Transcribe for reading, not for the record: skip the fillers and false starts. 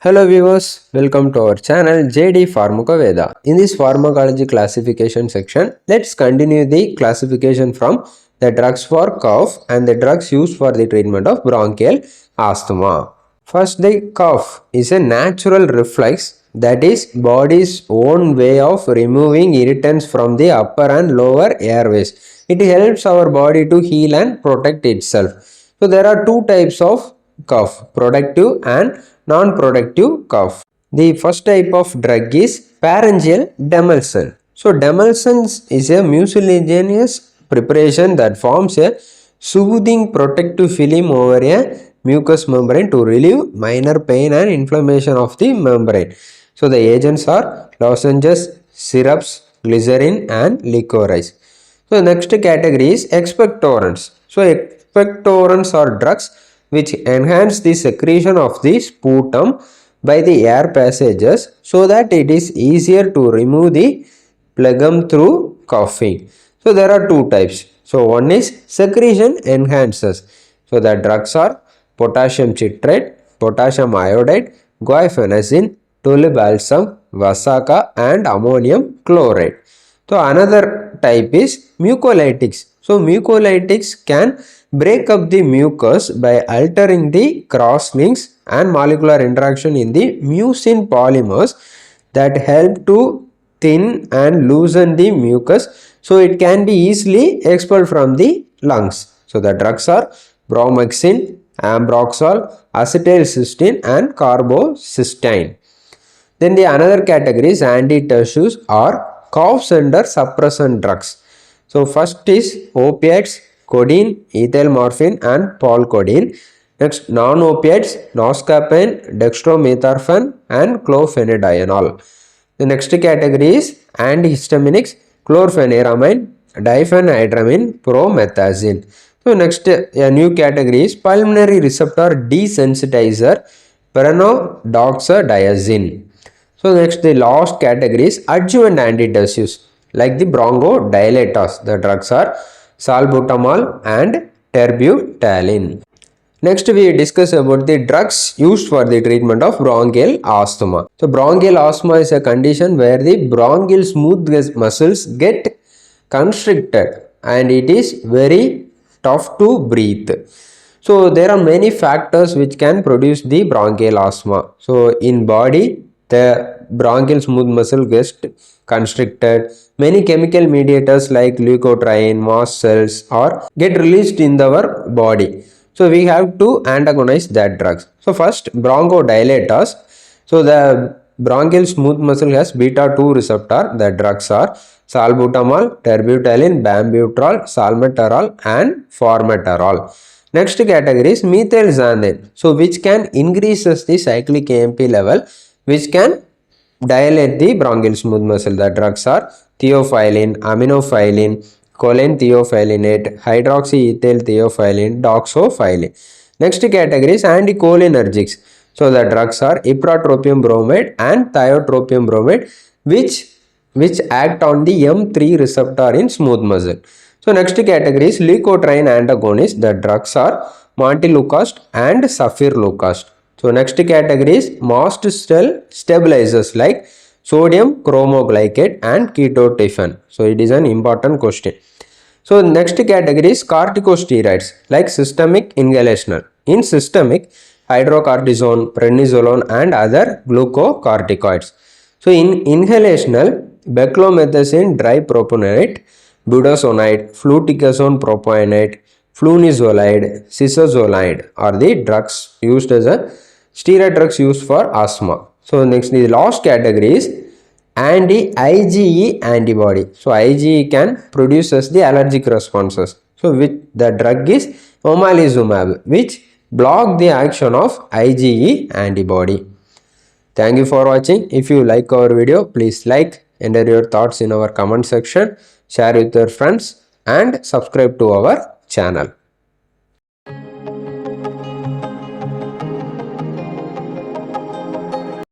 Hello viewers, welcome to our channel JD Pharmacoveda. In this pharmacology classification section, let's continue the classification from the drugs for cough and the drugs used for the treatment of bronchial asthma. First, the cough is a natural reflex, that is body's own way of removing irritants from the upper and lower airways. It helps our body to heal and protect itself. So there are two types of cough, productive and non-productive cough. The first type of drug is pharyngeal demulsion. So demulsion is a mucilaginous preparation that forms a soothing protective film over a mucous membrane to relieve minor pain and inflammation of the membrane. So the agents are lozenges, syrups, glycerin and licorice. So next category is expectorants. So expectorants are drugs which enhance the secretion of the sputum by the air passages so that it is easier to remove the phlegm through coughing. So there are two types. So one is secretion enhancers. So the drugs are potassium citrate, potassium iodide, guaifenesin, tolubalsam, vasaka and ammonium chloride. So another type is mucolytics. So mucolytics can break up the mucus by altering the cross-links and molecular interaction in the mucin polymers that help to thin and loosen the mucus so it can be easily expelled from the lungs. So the drugs are bromhexin, ambroxol, acetylcysteine and carbocisteine. Then the another category is antitussives or cough center suppressant drugs. So first is opiates, codeine, ethyl morphine and polcodeine. Next non-opiates, noscapine, dextromethorphan and clofenidiol. The next category is antihistaminics, chlorpheniramine, diphenhydramine, promethazine. So next a new category is pulmonary receptor desensitizer, pyrenodoxadiazine. So next the last category is adjuvant antitussives like the bronchodilators. The drugs are salbutamol and terbutaline. Next we discuss about the drugs used for the treatment of bronchial asthma. So bronchial asthma is a condition where the bronchial smooth muscles get constricted and it is very tough to breathe. So there are many factors which can produce the bronchial asthma. So in body the bronchial smooth muscle gets constricted. Many chemical mediators like leukotriene, mast cells or get released in our body. So we have to antagonize that drugs. So first bronchodilators. So the bronchial smooth muscle has beta 2 receptor. The drugs are salbutamol, terbutaline, bambuterol, salmeterol and formoterol. Next category is methylxanthine. So which can increases the cyclic AMP level, which can dilate the bronchial smooth muscle. The drugs are theophylline, aminophylline, choline theophylinate, hydroxyethyl theophylline, doxophylline. Next category is anticholinergics. So the drugs are ipratropium bromide and thiotropium bromide which act on the M3 receptor in smooth muscle. So next category is leukotriene antagonist. The drugs are montelukast and saffirlukast. So next category is mast cell stabilizers like sodium chromoglycate and ketotifen. So it is an important question. So next category is corticosteroids like systemic inhalational. In systemic, hydrocortisone, prednisolone and other glucocorticoids. So in inhalational, beclomethacin dipropionate, budesonide, fluticasone propionate, flunizolide, cizazolide are the drugs used as a steroid drugs used for asthma. So next the last category is anti-IgE antibody. So IgE can produce as the allergic responses. So which the drug is omalizumab which block the action of IgE antibody. Thank you for watching. If you like our video, please like, enter your thoughts in our comment section, share with your friends and subscribe to our channel.